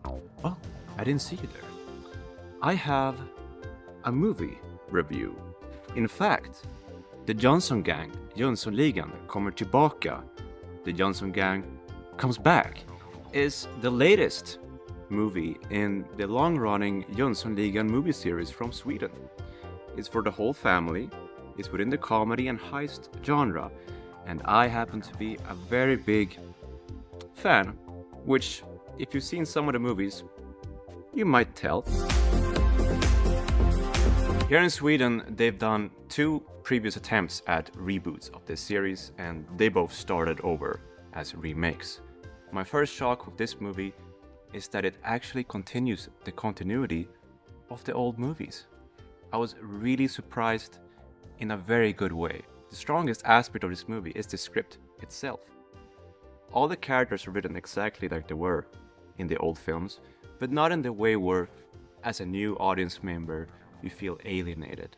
Oh, I didn't see you there. I have a movie review. In fact, the Jansson gang, Jönssonligan, kommer tillbaka. The Jansson gang comes back is the latest movie in the long-running Jönssonligan movie series from Sweden. It's for the whole family, it's within the comedy and heist genre, and I happen to be a very big fan, which, if you've seen some of the movies, you might tell. Here in Sweden, they've done 2 previous attempts at reboots of this series, and they both started over as remakes. My first shock with this movie is that it actually continues the continuity of the old movies. I was really surprised in a very good way. The strongest aspect of this movie is the script itself. All the characters are written exactly like they were in the old films, but not in the way where, as a new audience member, you feel alienated.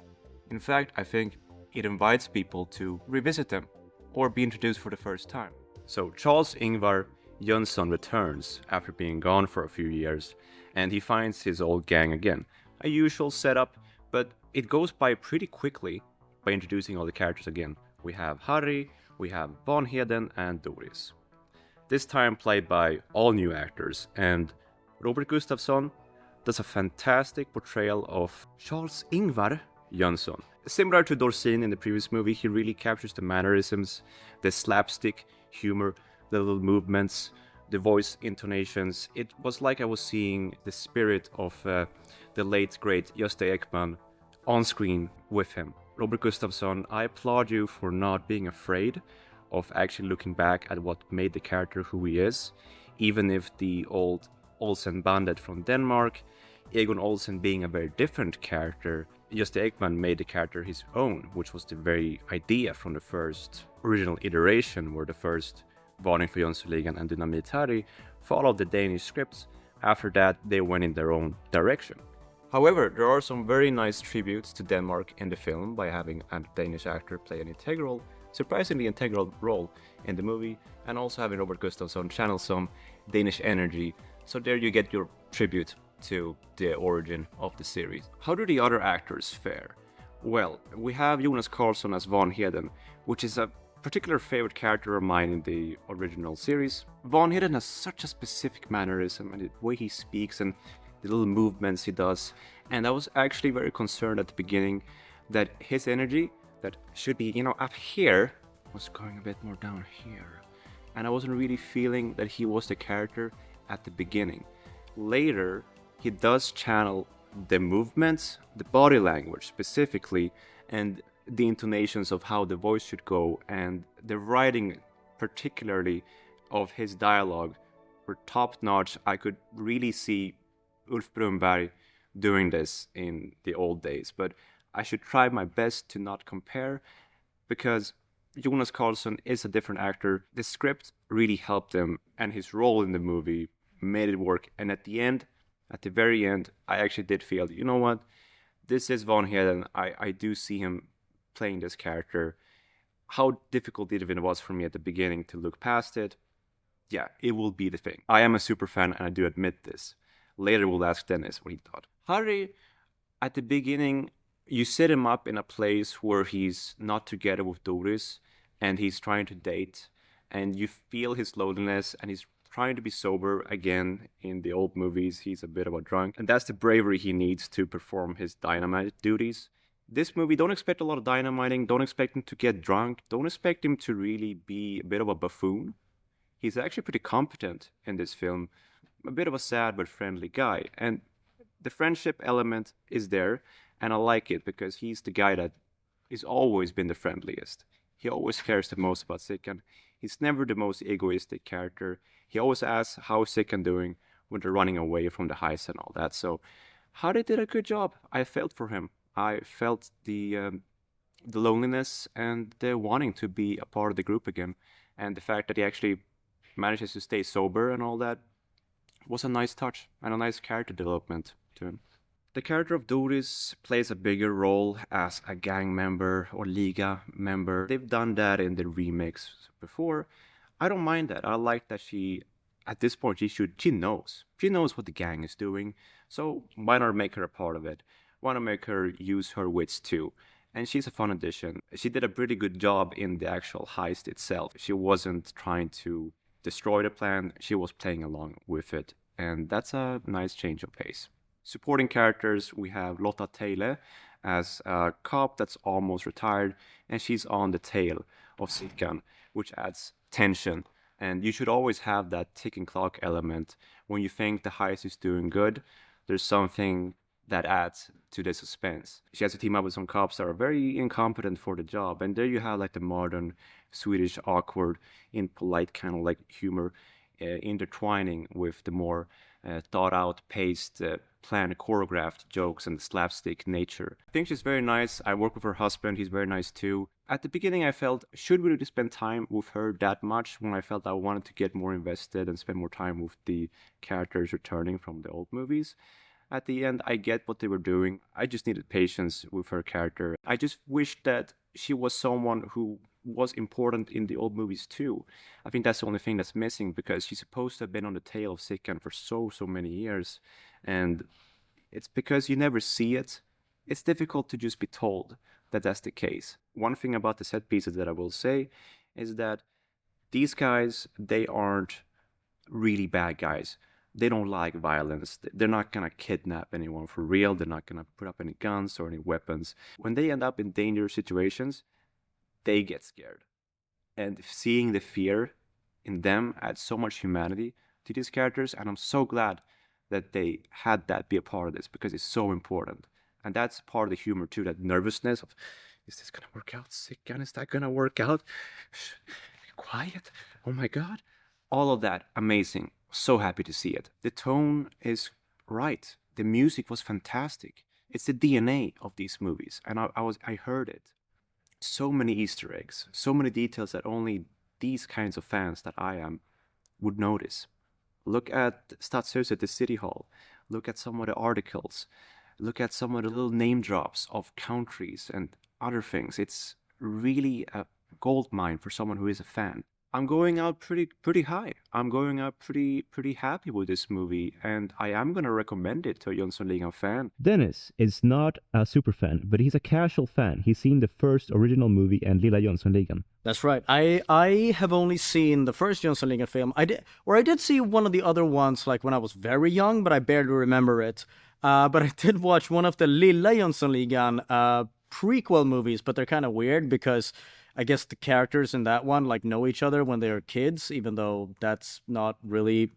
In fact, I think it invites people to revisit them or be introduced for the first time. So Charles Ingvar Jansson returns after being gone for a few years, and he finds his old gang again. A usual setup, but it goes by pretty quickly by introducing all the characters again. We have Harry, we have Vanheden and Doris. This time played by all new actors, and Robert Gustafsson does a fantastic portrayal of Charles Ingvar Jansson. Similar to Dorsin in the previous movie, he really captures the mannerisms, the slapstick humor, the little movements, the voice intonations. It was like I was seeing the spirit of the late great Gösta Ekman on screen with him. Robert Gustafsson, I applaud you for not being afraid of actually looking back at what made the character who he is, even if the old Olsen bandit from Denmark, Egon Olsen being a very different character, Gösta Ekman made the character his own, which was the very idea from the first original iteration, where the first Varning för Jönssonligan and Dynamit Harry followed the Danish scripts. After that, they went in their own direction. However, there are some very nice tributes to Denmark in the film by having a Danish actor play an surprisingly integral role in the movie, and also having Robert Gustafsson channel some Danish energy. So there you get your tribute to the origin of the series. How do the other actors fare? Well, we have Jonas Karlsson as Vanheden, which is a particular favorite character of mine in the original series. Vanheden has such a specific mannerism and the way he speaks and the little movements he does, and I was actually very concerned at the beginning that his energy, that should be, up here, was going a bit more down here, and I wasn't really feeling that he was the character at the beginning. Later, he does channel the movements, the body language specifically, and the intonations of how the voice should go, and the writing particularly of his dialogue were top notch. I could really see Ulf Brunberg doing this in the old days, but I should try my best to not compare, because Jonas Karlsson is a different actor. The script really helped him, and his role in the movie made it work. And at the very end, I actually did feel, you know what, this is Vanheden. I do see him playing this character. How difficult it was for me at the beginning to look past it. Yeah, it will be the thing. I am a super fan, and I do admit this. Later we'll ask Dennis what he thought. Harry, at the beginning, you set him up in a place where he's not together with Doris, and he's trying to date, and you feel his loneliness, and he's trying to be sober again. In the old movies, he's a bit of a drunk, and that's the bravery he needs to perform his dynamite duties. This movie, don't expect a lot of dynamiting, don't expect him to get drunk, don't expect him to really be a bit of a buffoon. He's actually pretty competent in this film, a bit of a sad but friendly guy, and the friendship element is there, and I like it because he's the guy that has always been the friendliest. He always cares the most about Sickan. He's never the most egoistic character. He always asks how Sickan doing when they're running away from the heist and all that. So Harry did a good job. I felt for him. I felt the loneliness and the wanting to be a part of the group again, and the fact that he actually manages to stay sober and all that was a nice touch and a nice character development to him. The character of Doris plays a bigger role as a gang member or Liga member. They've done that in the remakes before. I don't mind that. I like that she at this point she knows what the gang is doing, so why not make her a part of it? Why not make her use her wits too? And she's a fun addition. She did a pretty good job in the actual heist itself. She wasn't trying to destroy the plan, she was playing along with it, and that's a nice change of pace. Supporting characters, we have Lotta Tejle as a cop that's almost retired, and she's on the tail of Sickan, which adds tension. And you should always have that ticking clock element. When you think the heist is doing good, there's something that adds to the suspense. She has to team up with some cops that are very incompetent for the job, and there you have like the modern Swedish awkward, impolite kind of like humor intertwining with the more thought out, paced, planned, choreographed jokes and slapstick nature. I think she's very nice. I work with her husband, he's very nice too. At the beginning I felt, should we really spend time with her that much, when I felt I wanted to get more invested and spend more time with the characters returning from the old movies. At the end, I get what they were doing. I just needed patience with her character. I just wished that she was someone who was important in the old movies too. I think that's the only thing that's missing, because she's supposed to have been on the tail of Sickan for so many years. And it's because you never see it. It's difficult to just be told that that's the case. One thing about the set pieces that I will say is that these guys, they aren't really bad guys. They don't like violence. They're not gonna kidnap anyone for real. They're not gonna put up any guns or any weapons. When they end up in dangerous situations, they get scared. And seeing the fear in them adds so much humanity to these characters, and I'm so glad that they had that be a part of this, because it's so important. And that's part of the humor too, that nervousness of, is this gonna work out? Sickan, is that gonna work out? Shh, quiet, oh my god. All of that, amazing. So happy to see it. The tone is right. The music was fantastic. It's the DNA of these movies, and I heard it. So many Easter eggs, so many details that only these kinds of fans that I am would notice. Look at Stadshuset, the city hall. Look at some of the articles. Look at some of the little name drops of countries and other things. It's really a gold mine for someone who is a fan. I'm going out pretty high. I'm going out pretty happy with this movie, and I am gonna recommend it to a Jönssonligan fan. Dennis is not a super fan, but he's a casual fan. He's seen the first original movie and Lilla Jönssonligan. That's right. I have only seen the first Jönssonligan film. I did see one of the other ones like when I was very young, but I barely remember it. But I did watch one of the Lilla Jönssonligan prequel movies, but they're kind of weird because I guess the characters in that one like know each other when they're kids, even though that's not really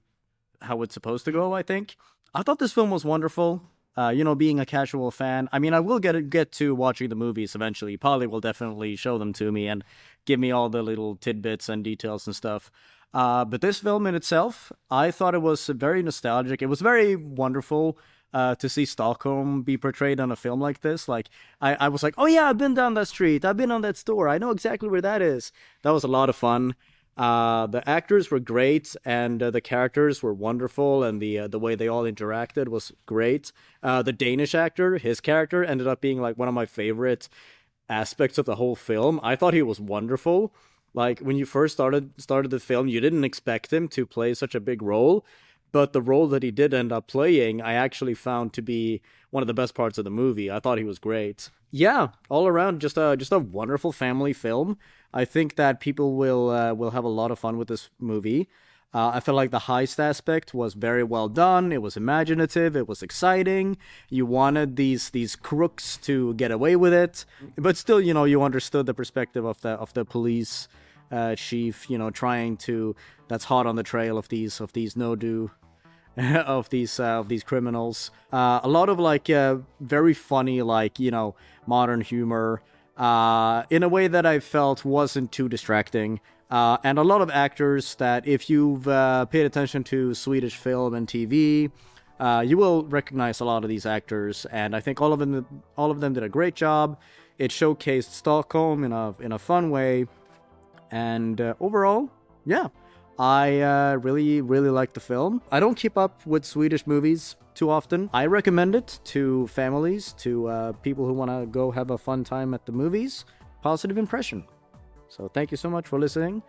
how it's supposed to go, I think. I thought this film was wonderful. Being a casual fan. I mean, I will get to watching the movies eventually. Pauli will definitely show them to me and give me all the little tidbits and details and stuff. But this film in itself, I thought it was very nostalgic. It was very wonderful to see Stockholm be portrayed on a film like this. Like, I was like, oh yeah, I've been down that street. I've been on that store. I know exactly where that is. That was a lot of fun. The actors were great, and the characters were wonderful, and the way they all interacted was great. The Danish actor, his character, ended up being like one of my favorite aspects of the whole film. I thought he was wonderful. Like, when you first started the film, you didn't expect him to play such a big role, but the role that he did end up playing, I actually found to be one of the best parts of the movie. I thought he was great. Yeah, all around, just a wonderful family film. I think that people will have a lot of fun with this movie. I felt like the heist aspect was very well done. It was imaginative. It was exciting. You wanted these crooks to get away with it, but still, you understood the perspective of the police chief, trying to, that's hot on the trail of these no-do of these criminals. A lot of very funny, modern humor in a way that I felt wasn't too distracting. And a lot of actors that, if you've paid attention to Swedish film and TV, you will recognize a lot of these actors, and I think all of them did a great job. It showcased Stockholm in a fun way, and overall, yeah, I really liked the film. I don't keep up with Swedish movies too often. I recommend it to families, to people who want to go have a fun time at the movies. Positive impression. So thank you so much for listening.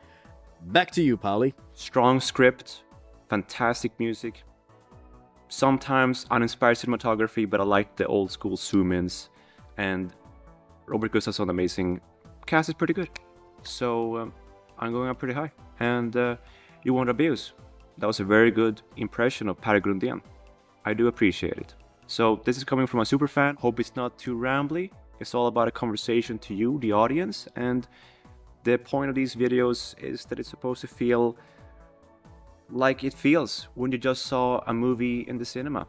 Back to you, Pauli. Strong script, fantastic music, sometimes uninspired cinematography, but I like the old school zoom-ins, and Robert Gustafsson, amazing. Cast is pretty good. So I'm going up pretty high. And Johan Rabeus, that was a very good impression of Per Grundén. I do appreciate it. So this is coming from a super fan. Hope it's not too rambly. It's all about a conversation to you, the audience, and the point of these videos is that it's supposed to feel like it feels when you just saw a movie in the cinema.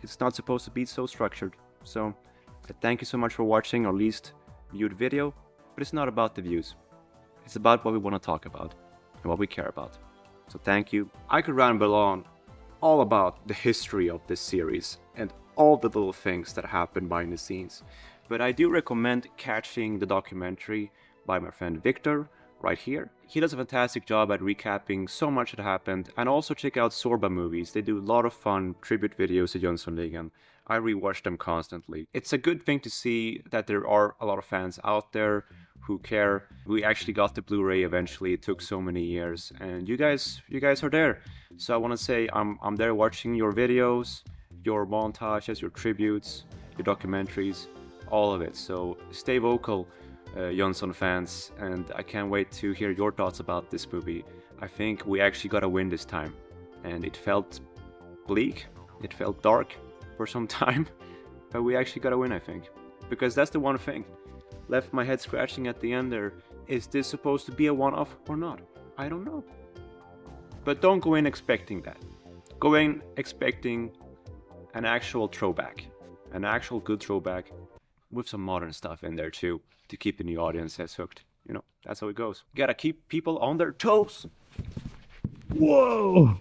It's not supposed to be so structured. So thank you so much for watching our least viewed video, but it's not about the views. It's about what we want to talk about and what we care about. So thank you. I could ramble on all about the history of this series and all the little things that happen behind the scenes, but I do recommend catching the documentary by my friend Viktor right here. He does a fantastic job at recapping so much that happened, and also check out Sorba Movies. They do a lot of fun tribute videos to Jönssonligan. I rewatch them constantly. It's a good thing to see that there are a lot of fans out there who care. We actually got the Blu-ray eventually. It took so many years, and you guys are there. So I want to say I'm there watching your videos, your montages, your tributes, your documentaries, all of it. So stay vocal, Jansson fans, and I can't wait to hear your thoughts about this movie. I think we actually got a win this time, and it felt bleak, it felt dark for some time, but we actually got a win, I think, because that's the one thing left my head scratching at the end there. Is this supposed to be a one-off or not? I don't know, but don't go in expecting that. Go in expecting an actual throwback, an actual good throwback with some modern stuff in there too, to keep the new audience as hooked. You know, that's how it goes. You gotta keep people on their toes. Whoa!